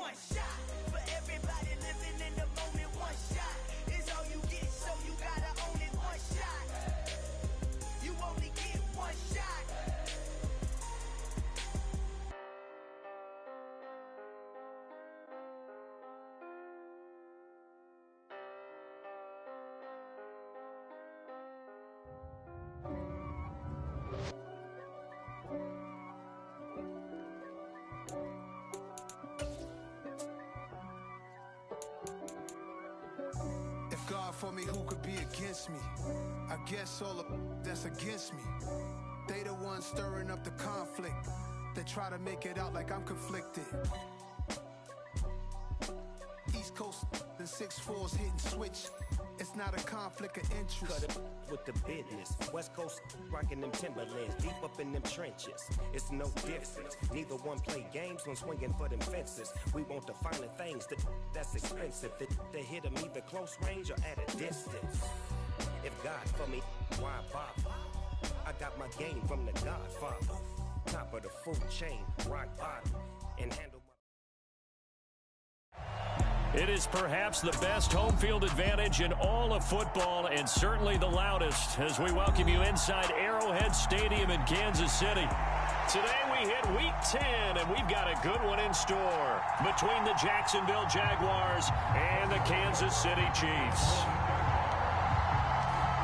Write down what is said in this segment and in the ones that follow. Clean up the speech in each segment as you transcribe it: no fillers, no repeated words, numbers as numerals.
one shot. For everybody living in the moment, one shot is all you get, so you gotta own it. One shot, you only get one shot. God for me, who could be against me? I guess all of that's against me. They the ones stirring up the conflict. They try to make it out like I'm conflicted. East Coast and 6'4's hitting switch. It's not a conflict of interest. Cut it with the business. West Coast rocking them Timberlands, deep up in them trenches. It's no difference. Neither one play games when swinging for them fences. We want the finer things that's expensive. That hit them either close range or at a distance. If God for me, why bother? I got my game from the Godfather. Top of the food chain, rock bottom, and handle. It is perhaps the best home field advantage in all of football, and certainly the loudest, as we welcome you inside Arrowhead Stadium in Kansas City. Today we hit Week 10, and we've got a good one in store between the Jacksonville Jaguars and the Kansas City Chiefs.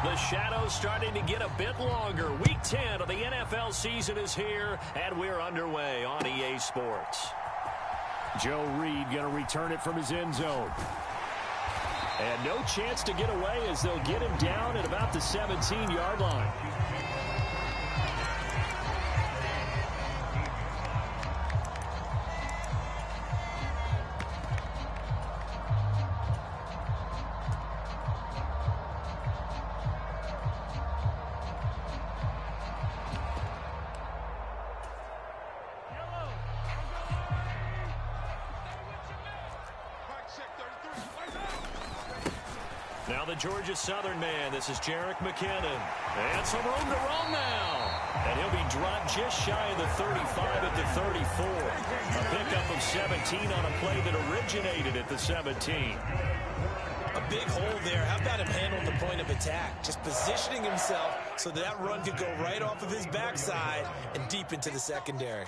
The shadow's starting to get a bit longer. Week 10 of the NFL season is here, and we're underway on EA Sports. Joe Reed going to return it from his end zone. And no chance to get away as they'll get him down at about the 17-yard line. Now the Georgia Southern man, this is Jerick McKinnon. And some room to run now. And he'll be dropped just shy of the 35 at the 34. A pickup of 17 on a play that originated at the 17. A big hole there. How about him handling the point of attack? Just positioning himself so that run could go right off of his backside and deep into the secondary.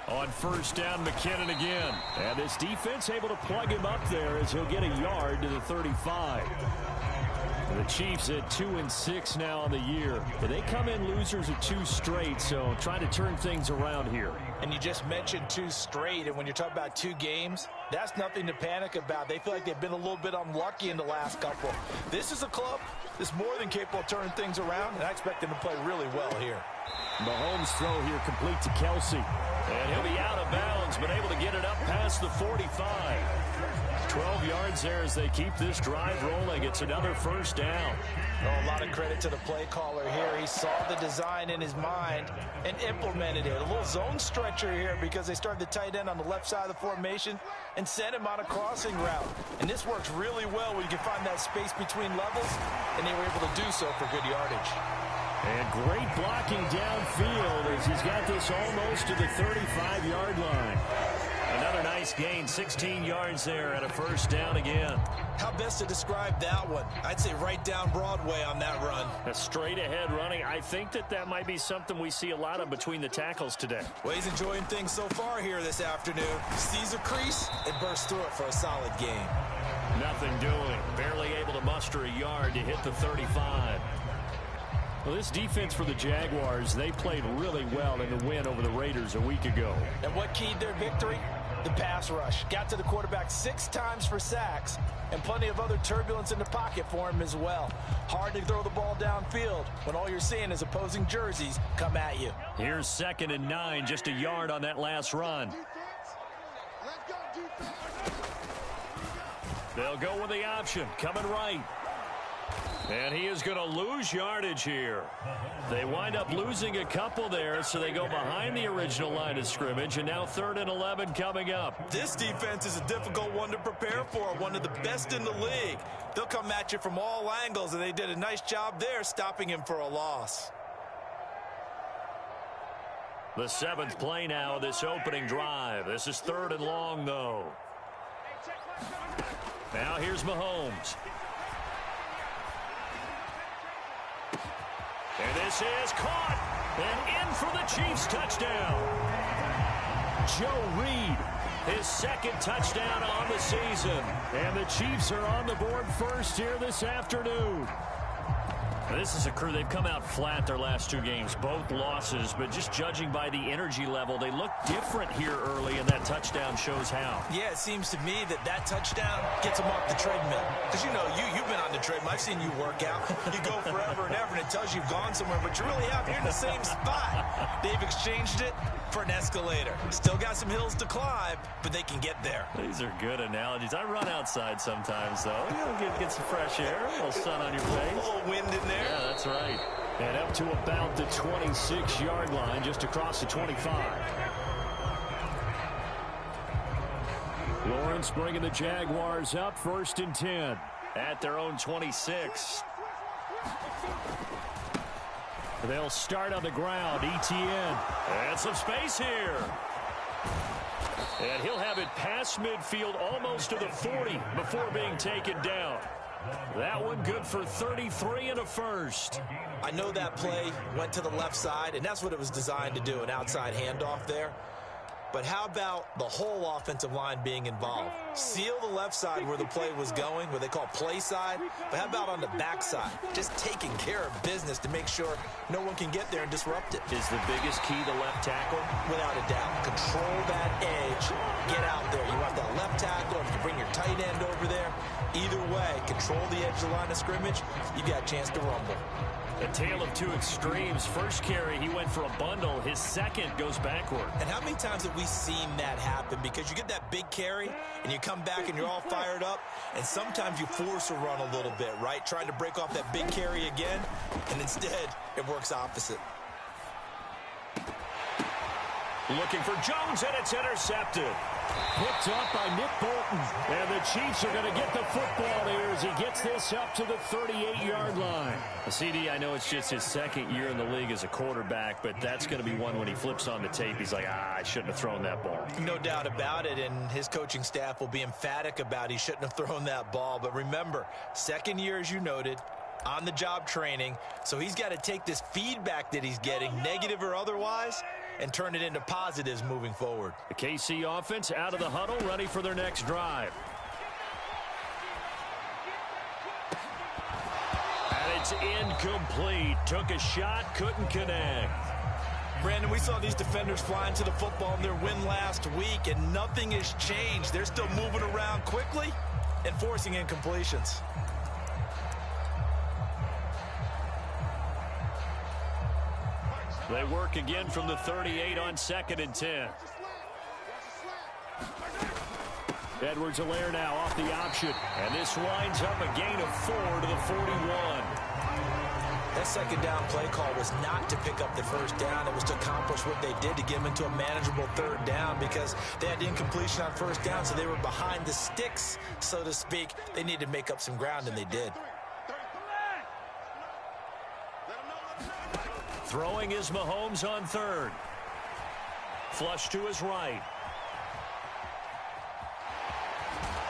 On first down, McKinnon again. And this defense able to plug him up there as he'll get a yard to the 35. The Chiefs at 2-6 now on the year. But they come in losers of 2 straight, so trying to turn things around here. And you just mentioned 2 straight, and when you're talking about 2 games, that's nothing to panic about. They feel like they've been a little bit unlucky in the last couple. This is a club that's more than capable of turning things around, and I expect them to play really well here. Mahomes' throw here complete to Kelsey. And he'll be out of bounds, but able to get it up past the 45. 12 yards there as they keep this drive rolling. It's another first down. Oh, a lot of credit to the play caller here. He saw the design in his mind and implemented it. A little zone stretcher here because they started the tight end on the left side of the formation and sent him on a crossing route. And this works really well when you can find that space between levels, and they were able to do so for good yardage. And great blocking downfield as he's got this almost to the 35-yard line. Another nice gain, 16 yards there and a first down again. How best to describe that one? I'd say right down Broadway on that run. A straight ahead running. I think that might be something we see a lot of between the tackles today. Well, he's enjoying things so far here this afternoon. Sees a crease and bursts through it for a solid gain. Nothing doing. Barely able to muster a yard to hit the 35. Well, this defense for the Jaguars, they played really well in the win over the Raiders a week ago. And what keyed their victory? The pass rush. Got to the quarterback 6 times for sacks, and plenty of other turbulence in the pocket for him as well. Hard to throw the ball downfield when all you're seeing is opposing jerseys come at you. Here's 2nd and 9, just a yard on that last run. They'll go with the option, coming right. And he is going to lose yardage here. They wind up losing a couple there, so they go behind the original line of scrimmage, and now 3rd and 11 coming up. This defense is a difficult one to prepare for, one of the best in the league. They'll come at you from all angles, and they did a nice job there stopping him for a loss. The 7th play now of this opening drive. This is 3rd and long, though. Now here's Mahomes. And this is caught. And in for the Chiefs touchdown. Joe Reed, his 2nd touchdown on the season. And the Chiefs are on the board first here this afternoon. This is a crew, they've come out flat their last 2 games, both losses, but just judging by the energy level, they look different here early, and that touchdown shows how. Yeah, it seems to me that touchdown gets them off the treadmill. Because, you know, you've been on the treadmill. I've seen you work out. You go forever and ever, and it tells you you've gone somewhere, but you really have. You're in the same spot. They've exchanged it for an escalator. Still got some hills to climb, but they can get there. These are good analogies. I run outside sometimes, though. You know, get some fresh air, a little sun on your face. A little wind in there. Yeah, that's right. And up to about the 26-yard line, just across the 25. Lawrence bringing the Jaguars up, 1st and 10 at their own 26. They'll start on the ground. ETN. And some space here. And he'll have it past midfield almost to the 40 before being taken down. That one good for 33 and a first. I know that play went to the left side, and that's what it was designed to do, an outside handoff there. But how about the whole offensive line being involved? Seal the left side where the play was going, where they call play side. But how about on the back side? Just taking care of business to make sure no one can get there and disrupt it. Is the biggest key the left tackle? Without a doubt. Control that edge. Get out there. You want that left tackle. If you bring your tight end over there, either way, control the edge of the line of scrimmage. You got a chance to rumble. A tale of 2 extremes. First carry, he went for a bundle. His 2nd goes backward. And how many times have we seen that happen? Because you get that big carry, and you come back, and you're all fired up, and sometimes you force a run a little bit, right? Trying to break off that big carry again, and instead, it works opposite. Looking for Jones, and it's intercepted. Picked up by Nick Bolton. And the Chiefs are going to get the football here as he gets this up to the 38-yard line. CD, I know it's just his 2nd year in the league as a quarterback, but that's going to be one when he flips on the tape. He's like, I shouldn't have thrown that ball. No doubt about it, and his coaching staff will be emphatic about he shouldn't have thrown that ball. But remember, 2nd year, as you noted, on-the-job training, so he's got to take this feedback that he's getting, negative or otherwise, and turn it into positives moving forward. The KC offense out of the huddle, ready for their next drive. And it's incomplete. Took a shot, couldn't connect. Brandon, we saw these defenders flying to the football in their win last week, and nothing has changed. They're still moving around quickly and forcing incompletions. They work again from the 38 on 2nd and 10. Edwards-Helaire now off the option. And this winds up a gain of 4 to the 41. That 2nd down play call was not to pick up the 1st down. It was to accomplish what they did to get them into a manageable 3rd down because they had incompletion on 1st down, so they were behind the sticks, so to speak. They needed to make up some ground, and they did. Throwing is Mahomes on 3rd. Flush to his right.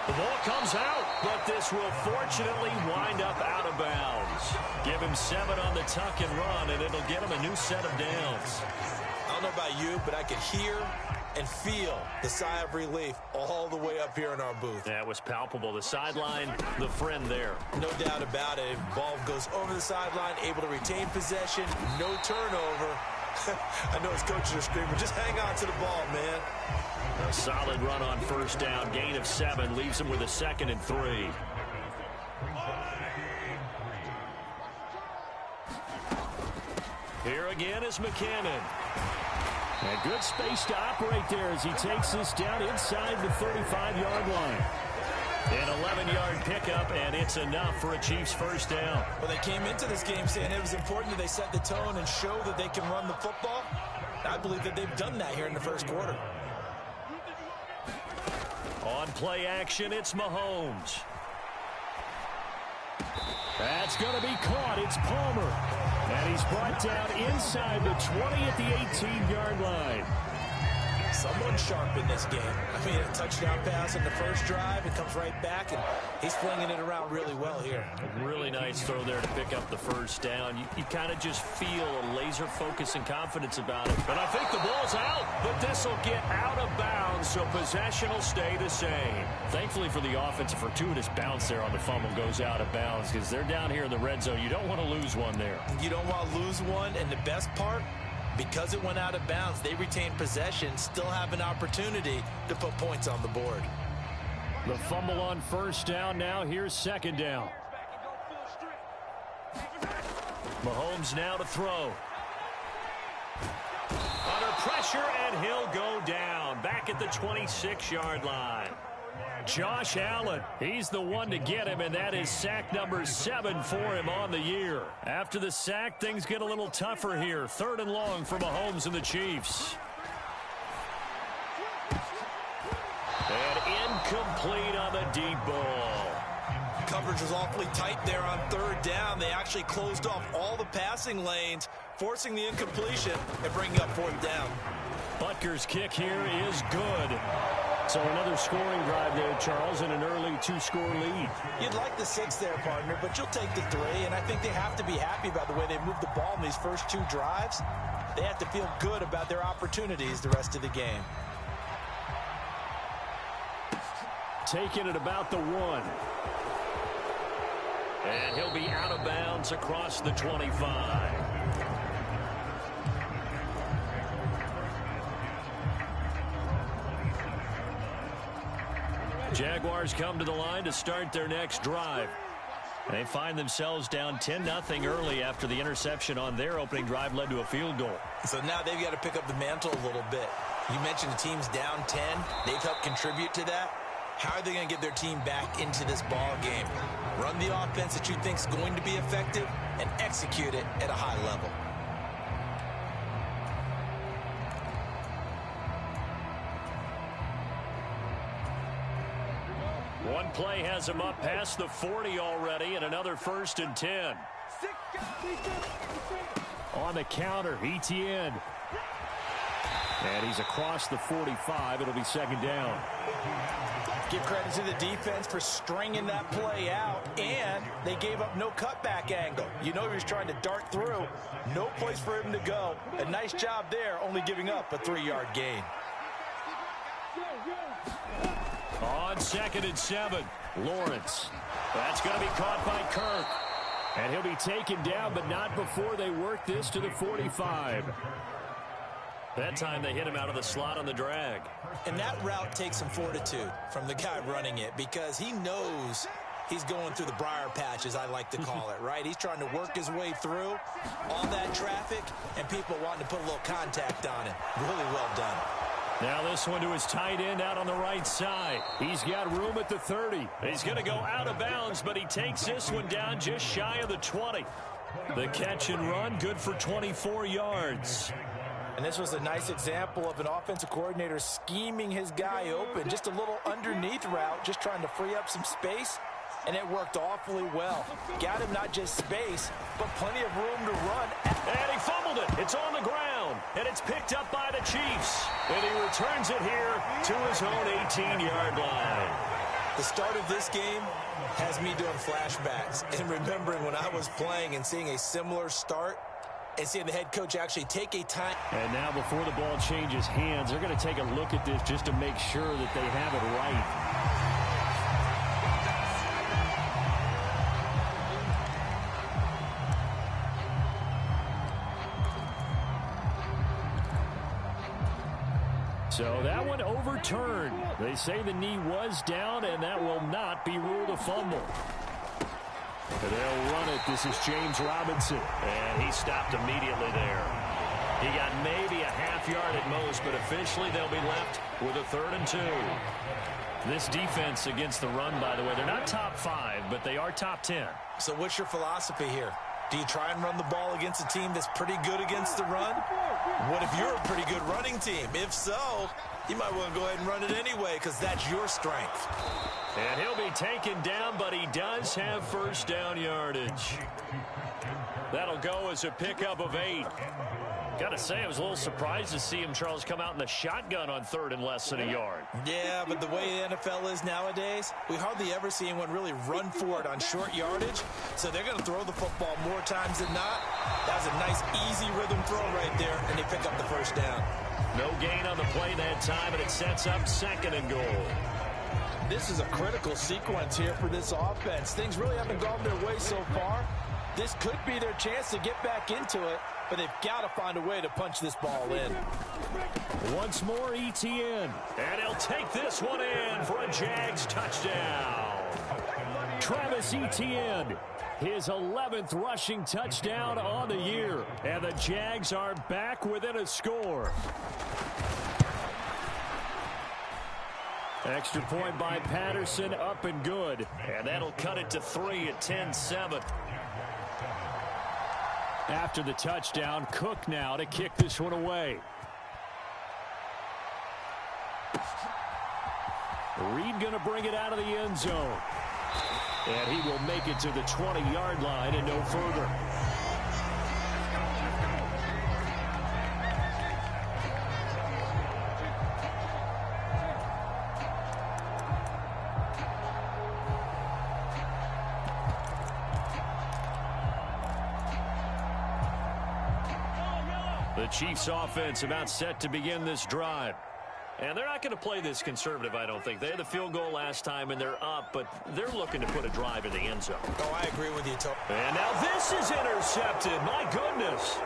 The ball comes out, but this will fortunately wind up out of bounds. Give him 7 on the tuck and run, and it'll get him a new set of downs. I don't know about you, but I could hear and feel the sigh of relief all the way up here in our booth. That was palpable. The sideline, the friend there. No doubt about it. Ball goes over the sideline, able to retain possession, no turnover. I know his coaches are screaming, just hang on to the ball, man. A solid run on 1st down. Gain of 7 leaves him with a 2nd and 3. Here again is McKinnon. And good space to operate there as he takes this down inside the 35-yard line. An 11-yard pickup, and it's enough for a Chiefs 1st down. Well, they came into this game saying it was important that they set the tone and show that they can run the football. I believe that they've done that here in the 1st quarter. On play action, it's Mahomes. That's going to be caught. It's Palmer. And he's brought down inside the 20 at the 18-yard line. Someone sharp in this game. I mean, a touchdown pass in the first drive. It comes right back, and he's flinging it around really well here. A really nice throw there to pick up the first down. You kind of just feel a laser focus and confidence about it. But I think the ball's out, but this will get out of bounds, so possession will stay the same. Thankfully for the offense, a fortuitous bounce there on the fumble goes out of bounds because they're down here in the red zone. You don't want to lose one there. You don't want to lose one, and the best part, because it went out of bounds, they retain possession, still have an opportunity to put points on the board. The fumble on first down now. Here's second down. Mahomes now to throw. Under pressure, and he'll go down. Back at the 26-yard line. Josh Allen, he's the one to get him, and that is sack number 7 for him on the year. After the sack, things get a little tougher here. 3rd and long for Mahomes and the Chiefs. And incomplete on the deep ball. Coverage was awfully tight there on 3rd down. They actually closed off all the passing lanes, forcing the incompletion and bringing up 4th down. Butker's kick here is good. So another scoring drive there, Charles, and an early 2-score lead. You'd like the 6 there, partner, but you'll take the 3, and I think they have to be happy about the way they moved the ball in these first 2 drives. They have to feel good about their opportunities the rest of the game. Taking it about the 1. And he'll be out of bounds across the 25. Jaguars come to the line to start their next drive. They find themselves down 10-0 early after the interception on their opening drive led to a field goal. So now they've got to pick up the mantle a little bit. You mentioned the team's down 10. They've helped contribute to that. How are they going to get their team back into this ball game? Run the offense that you think is going to be effective and execute it at a high level. One play has him up past the 40 already, and another 1st and 10. On the counter, Etienne. And he's across the 45. It'll be 2nd down. Give credit to the defense for stringing that play out, and they gave up no cutback angle. You know he was trying to dart through. No place for him to go. A nice job there, only giving up a 3-yard gain. On 2nd and 7, Lawrence. That's going to be caught by Kirk. And he'll be taken down, but not before they work this to the 45. That time they hit him out of the slot on the drag. And that route takes some fortitude from the guy running it because he knows he's going through the briar patch, as I like to call it, right? He's trying to work his way through all that traffic and people wanting to put a little contact on it. Really well done. Now this one to his tight end out on the right side. He's got room at the 30. He's going to go out of bounds, but he takes this one down just shy of the 20. The catch and run, good for 24 yards. And this was a nice example of an offensive coordinator scheming his guy open. Just a little underneath route, just trying to free up some space. And it worked awfully well. Got him not just space, but plenty of room to run. And he fumbled it. It's on the ground. And it's picked up by the Chiefs. And he returns it here to his own 18-yard line. The start of this game has me doing flashbacks and remembering when I was playing and seeing a similar start and seeing the head coach actually take a time. And now before the ball changes hands, they're going to take a look at this just to make sure that they have it right. So that one overturned. They say the knee was down, and that will not be ruled a fumble. They'll run it. This is James Robinson. And he stopped immediately there. He got maybe a half yard at most, but officially they'll be left with a 3rd and 2. This defense against the run, by the way, they're not top 5, but they are top 10. So what's your philosophy here? Do you try and run the ball against a team that's pretty good against the run? What if you're a pretty good running team? If so, you might want to go ahead and run it anyway because that's your strength. And he'll be taken down, but he does have first down yardage. That'll go as a pickup of 8. Got to say, I was a little surprised to see him, Charles, come out in the shotgun on 3rd and less than a yard. Yeah, but the way the NFL is nowadays, we hardly ever see anyone really run for it on short yardage. So they're going to throw the football more times than not. That was a nice, easy rhythm throw right there, and they pick up the first down. No gain on the play that time, and it sets up 2nd and goal. This is a critical sequence here for this offense. Things really haven't gone their way so far. This could be their chance to get back into it, but they've got to find a way to punch this ball in. Once more, Etienne. And he'll take this one in for a Jags touchdown. Travis Etienne, his 11th rushing touchdown on the year. And the Jags are back within a score. Extra point by Patterson, up and good. And that'll cut it to 3 at 10-7. After the touchdown, Cook now to kick this one away. Reed going to bring it out of the end zone. And he will make it to the 20-yard line and no further. The Chiefs offense about set to begin this drive. And they're not going to play this conservative, I don't think. They had the field goal last time, and they're up, but they're looking to put a drive in the end zone. Oh, I agree with you, Tony. And now this is intercepted. My goodness.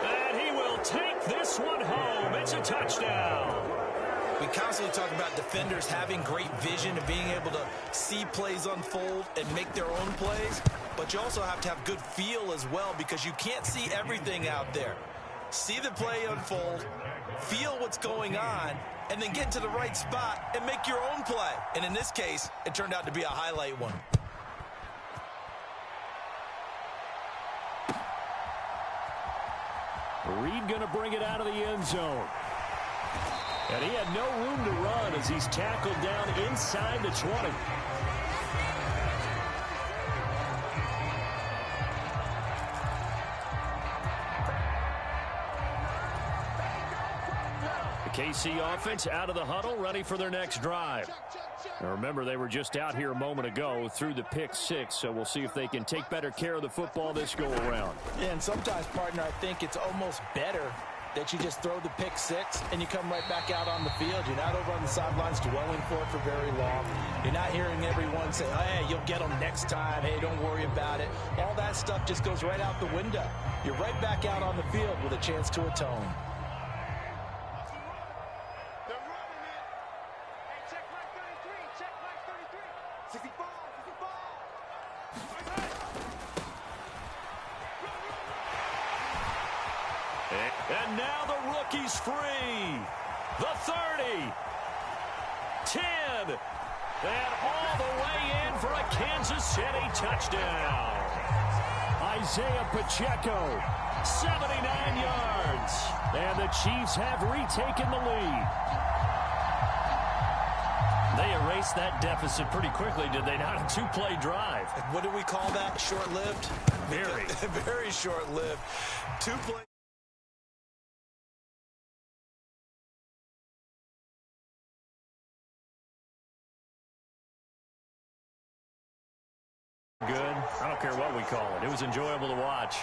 And he will take this one home. It's a touchdown. We constantly talk about defenders having great vision and being able to see plays unfold and make their own plays, but you also have to have good feel as well because you can't see everything out there. See the play unfold, feel what's going on, and then get to the right spot and make your own play. And in this case, it turned out to be a highlight one. Reed going to bring it out of the end zone. And he had no room to run as he's tackled down inside the 20. KC offense out of the huddle, ready for their next drive. Now remember, they were just out here a moment ago through the pick 6, so we'll see if they can take better care of the football this go-around. Yeah, and sometimes, partner, I think it's almost better that you just throw the pick 6 and you come right back out on the field. You're not over on the sidelines dwelling for it for very long. You're not hearing everyone say, oh, hey, you'll get them next time. Hey, don't worry about it. All that stuff just goes right out the window. You're right back out on the field with a chance to atone. And now the rookie's free. The 30. 10. And all the way in for a Kansas City touchdown. Isaiah Pacheco, 79 yards. And the Chiefs have retaken the lead. They erased that deficit pretty quickly, did they not? A 2-play drive. What do we call that? Short-lived? Very. Very short-lived. 2-play. Good. I don't care what we call it. It was enjoyable to watch.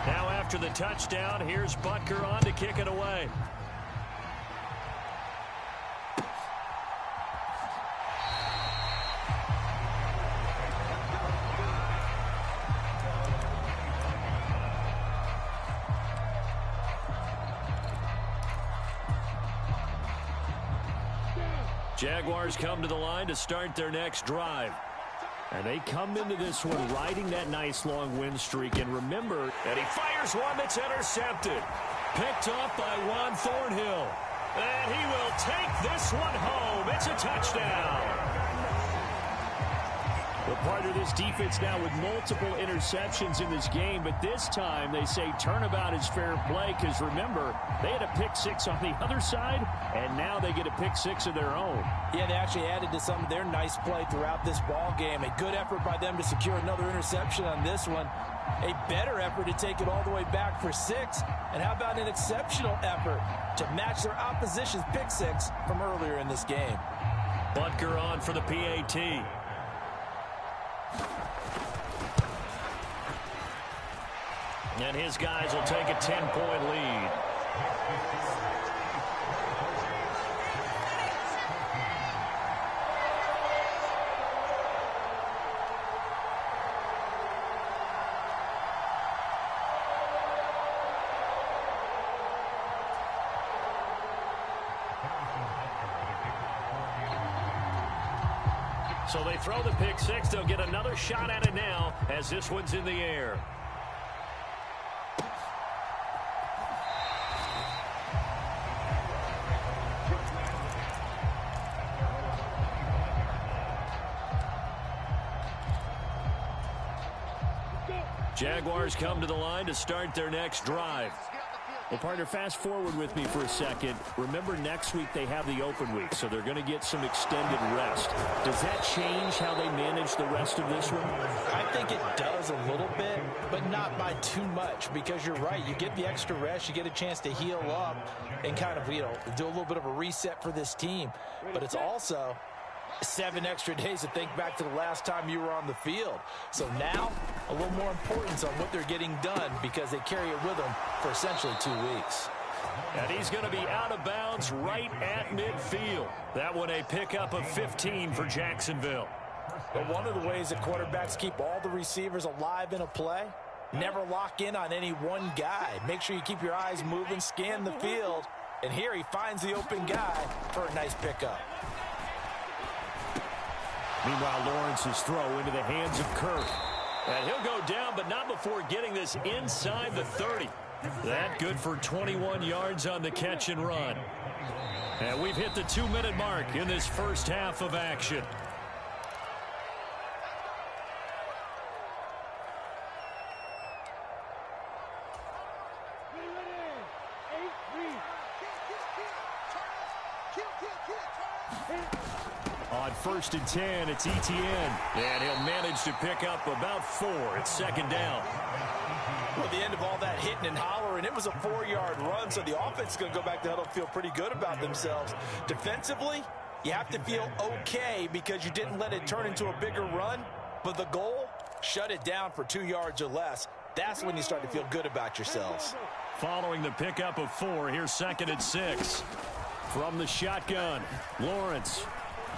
Now after the touchdown, here's Butker on to kick it away. Jaguars come to the line to start their next drive. And they come into this one riding that nice long win streak. And remember, and he fires one that's intercepted. Picked off by Juan Thornhill. And he will take this one home. It's a touchdown. Well, part of this defense now with multiple interceptions in this game, but this time they say turnabout is fair play because, remember, they had a pick six on the other side, and now they get a pick six of their own. Yeah, they actually added to some of their nice play throughout this ball game. A good effort by them to secure another interception on this one. A better effort to take it all the way back for 6. And how about an exceptional effort to match their opposition's pick six from earlier in this game? Butker on for the PAT. And his guys will take a 10-point lead. So they throw the pick six. They'll get another shot at it now as this one's in the air. Jaguars come to the line to start their next drive. Well, partner, fast forward with me for a second. Remember, next week they have the open week, so they're going to get some extended rest. Does that change how they manage the rest of this one? I think it does a little bit, but not by too much, because you're right. You get the extra rest. You get a chance to heal up and kind of, do a little bit of a reset for this team. But it's also 7 extra days to think back to the last time you were on the field. So now, a little more importance on what they're getting done because they carry it with them for essentially 2 weeks. And he's going to be out of bounds right at midfield. That one a pickup of 15 for Jacksonville. But one of the ways that quarterbacks keep all the receivers alive in a play, never lock in on any one guy. Make sure you keep your eyes moving, scan the field, and here he finds the open guy for a nice pickup. Meanwhile, Lawrence's throw into the hands of Kirk. And he'll go down, but not before getting this inside the 30. That good for 21 yards on the catch and run. And we've hit the 2-minute mark in this first half of action. On 1st and 10, it's Etienne. And he'll manage to pick up about 4. It's second down. Well, at the end of all that hitting and hollering, it was a 4-yard run, so the offense is going to go back to huddle, feel pretty good about themselves. Defensively, you have to feel okay because you didn't let it turn into a bigger run, but the goal, shut it down for 2 yards or less. That's when you start to feel good about yourselves. Following the pickup of 4, here's 2nd and 6. From the shotgun, Lawrence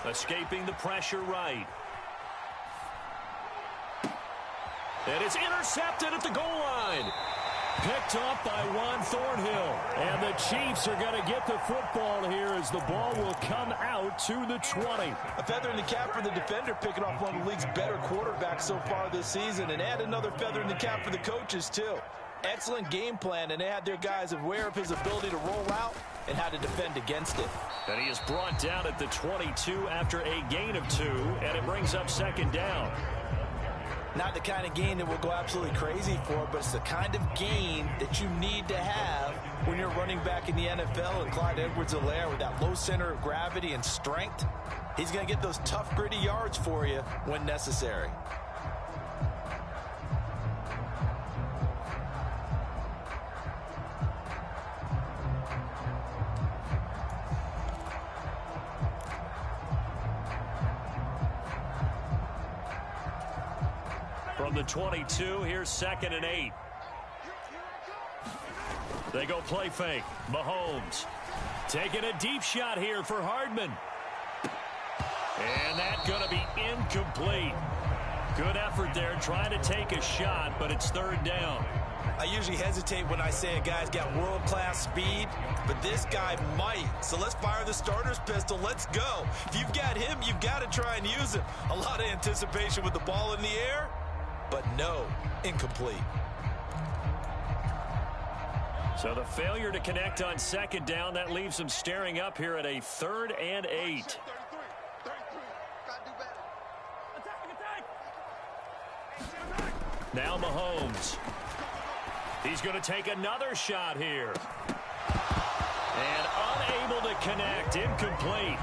escaping the pressure right. And it's intercepted at the goal line. Picked off by Juan Thornhill. And the Chiefs are going to get the football here as the ball will come out to the 20. A feather in the cap for the defender, picking off one of the league's better quarterbacks so far this season. And add another feather in the cap for the coaches, too. Excellent game plan, and they had their guys aware of his ability to roll out and how to defend against it. And he is brought down at the 22 after a gain of 2, and it brings up 2nd down. Not the kind of gain that we'll go absolutely crazy for, but it's the kind of gain that you need to have when you're running back in the NFL. And Clyde Edwards-Helaire, with that low center of gravity and strength, he's going to get those tough, gritty yards for you when necessary. From the 22, here's 2nd and 8. They go play fake. Mahomes taking a deep shot here for Hardman. And that's going to be incomplete. Good effort there trying to take a shot, but it's 3rd down. I usually hesitate when I say a guy's got world-class speed, but this guy might. So let's fire the starter's pistol. Let's go. If you've got him, you've got to try and use him. A lot of anticipation with the ball in the air, but no, incomplete. So the failure to connect on 2nd down, that leaves them staring up here at a 3rd and 8. Now Mahomes. He's going to take another shot here. And unable to connect. Incomplete.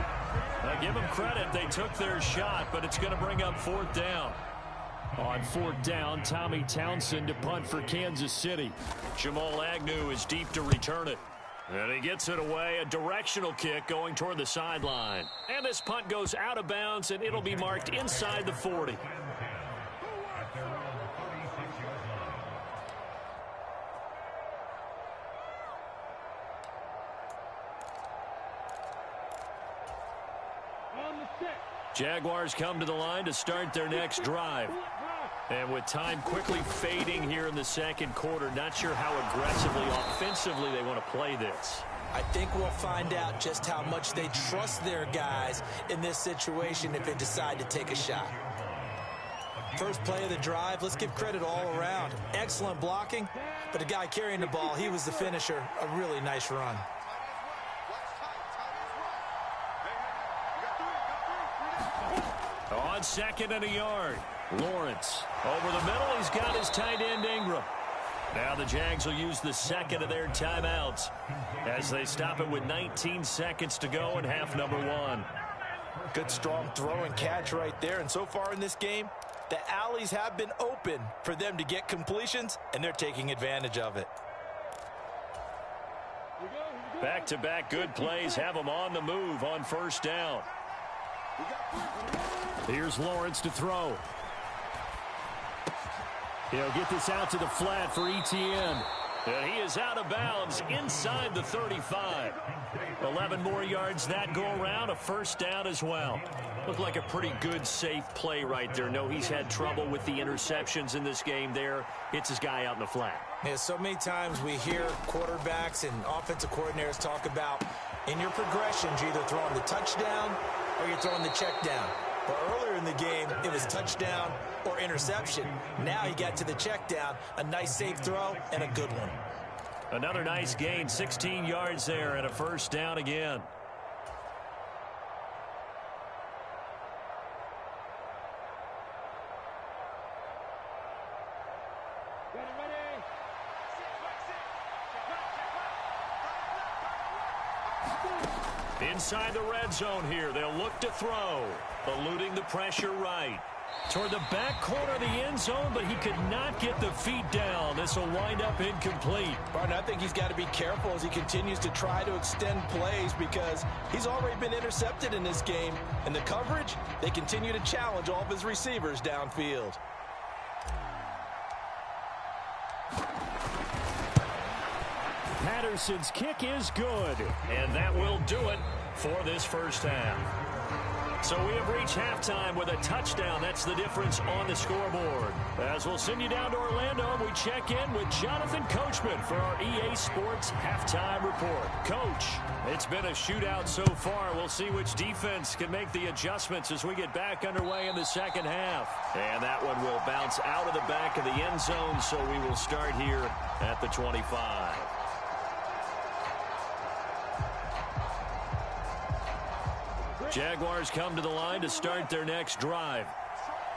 Now give them credit. They took their shot, but it's going to bring up fourth down. On fourth down, Tommy Townsend to punt for Kansas City. Jamal Agnew is deep to return it. And he gets it away, a directional kick going toward the sideline. And this punt goes out of bounds, and it'll be marked inside the 40. Jaguars come to the line to start their next drive. And with time quickly fading here in the second quarter, not sure how aggressively, offensively they want to play this. I think we'll find out just how much they trust their guys in this situation if they decide to take a shot. First play of the drive, let's give credit all around. Excellent blocking, but the guy carrying the ball, he was the finisher. A really nice run. On second and a yard, Lawrence. Over the middle, he's got his tight end Ingram. Now the Jags will use the second of their timeouts as they stop it with 19 seconds to go in half number one. Good strong throw and catch right there. And so far in this game, the alleys have been open for them to get completions, and they're taking advantage of it. Back-to-back good plays have them on the move on first down. Here's Lawrence to throw. He'll get this out to the flat for Etienne. And he is out of bounds inside the 35. 11 more yards that go around, a first down as well. Looked like a pretty good, safe play right there. No, he's had trouble with the interceptions in this game there. Hits his guy out in the flat. Yeah, so many times we hear quarterbacks and offensive coordinators talk about in your progressions, you're either throwing the touchdown or you're throwing the check down. But earlier in the game, it was touchdown or interception. Now he got to the check down, a nice safe throw, and a good one. Another nice gain, 16 yards there, and a first down again. Inside the red zone here, they'll look to throw. Eluding the pressure right. Toward the back corner of the end zone, but he could not get the feet down. This will wind up incomplete. Barton, I think he's got to be careful as he continues to try to extend plays because he's already been intercepted in this game. And the coverage, they continue to challenge all of his receivers downfield. Patterson's kick is good, and that will do it for this first half. So we have reached halftime with a touchdown. That's the difference on the scoreboard. As we'll send you down to Orlando, we check in with Jonathan Coachman for our EA Sports Halftime Report. Coach, it's been a shootout so far. We'll see which defense can make the adjustments as we get back underway in the second half. And that one will bounce out of the back of the end zone, so we will start here at the 25. Jaguars come to the line to start their next drive.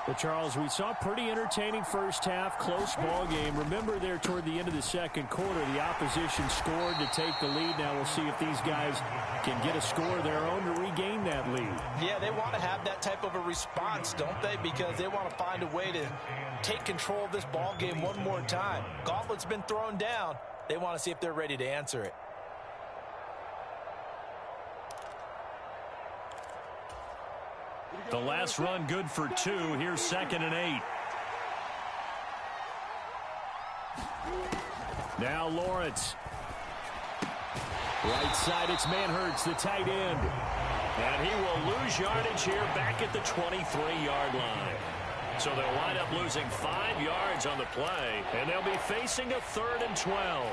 Well, Charles, we saw a pretty entertaining first half, close ball game. Remember there toward the end of the second quarter, the opposition scored to take the lead. Now we'll see if these guys can get a score of their own to regain that lead. Yeah, they want to have that type of a response, don't they? Because they want to find a way to take control of this ball game one more time. Gauntlet's been thrown down. They want to see if they're ready to answer it. The last run good for 2. Here's 2nd and 8. Now Lawrence. Right side, it's Manhertz, the tight end. And he will lose yardage here back at the 23-yard line. So they'll wind up losing 5 yards on the play, and they'll be facing a 3rd and 12.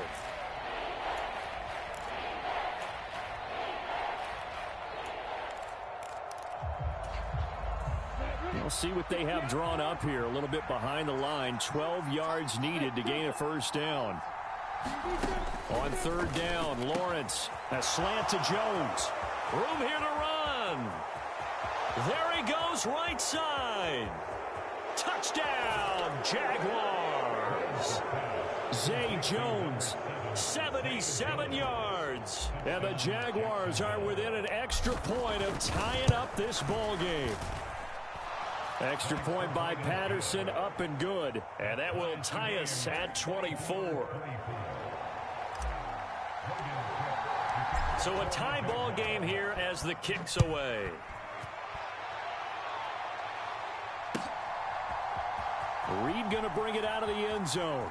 We'll see what they have drawn up here. A little bit behind the line. 12 yards needed to gain a first down. On 3rd down, Lawrence. A slant to Jones. Room here to run. There he goes, right side. Touchdown, Jaguars. is Zay Jones. 77 yards. And the Jaguars are within an extra point of tying up this ball game. Extra point by Patterson, up and good. And that will tie us at 24. So a tie ball game here as the kick's away. Reed going to bring it out of the end zone.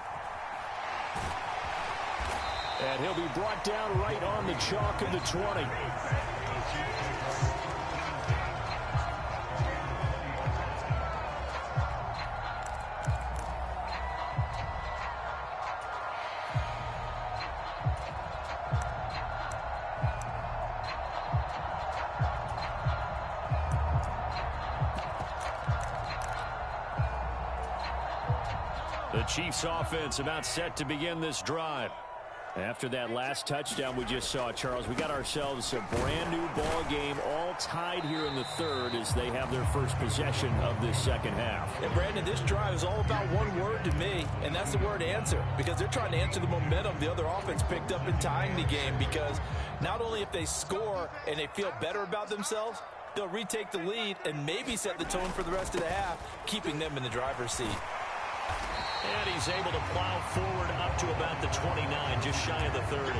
And he'll be brought down right on the chalk of the 20. The Chiefs offense about set to begin this drive. After that last touchdown we just saw, Charles, we got ourselves a brand new ball game, all tied here in the third as they have their first possession of this second half. And Brandon, this drive is all about one word to me, and that's the word answer, because they're trying to answer the momentum the other offense picked up in tying the game, because not only if they score and they feel better about themselves, they'll retake the lead and maybe set the tone for the rest of the half, keeping them in the driver's seat. And he's able to plow forward up to about the 29, just shy of the 30.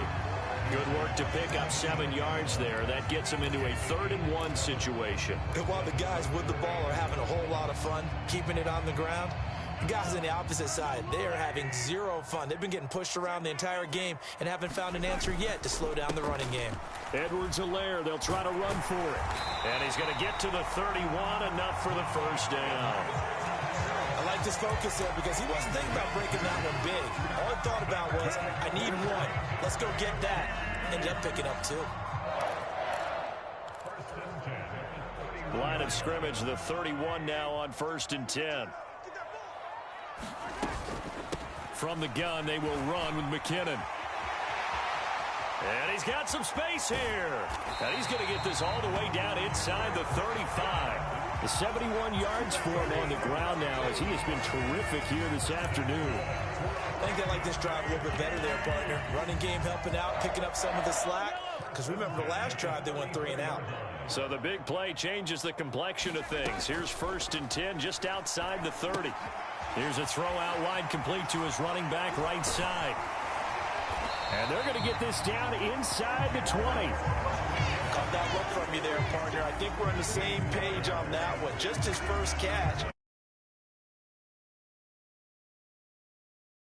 Good work to pick up 7 yards there. That gets him into a 3rd-and-1 situation. And while the guys with the ball are having a whole lot of fun keeping it on the ground, the guys on the opposite side, they are having zero fun. They've been getting pushed around the entire game and haven't found an answer yet to slow down the running game. Edwards-Helaire, they'll try to run for it. And he's going to get to the 31, enough for the first down. I like this focus there because he wasn't thinking about breaking that one big. All he thought about was, I need one. Let's go get that. Ended up picking up 2. Line of scrimmage, the 31 now on 1st and 10. From the gun, they will run with McKinnon. And he's got some space here. And he's going to get this all the way down inside the 35. The 71 yards for him on the ground now as he has been terrific here this afternoon. I think they like this drive a little bit better there, partner. Running game helping out, picking up some of the slack. Because remember, the last drive they went 3 and out. So the big play changes the complexion of things. Here's 1st and 10 just outside the 30. Here's a throw out wide complete to his running back right side. And they're going to get this down inside the 20. Caught that look from you there, partner. I think we're on the same page on that one. Just his first catch.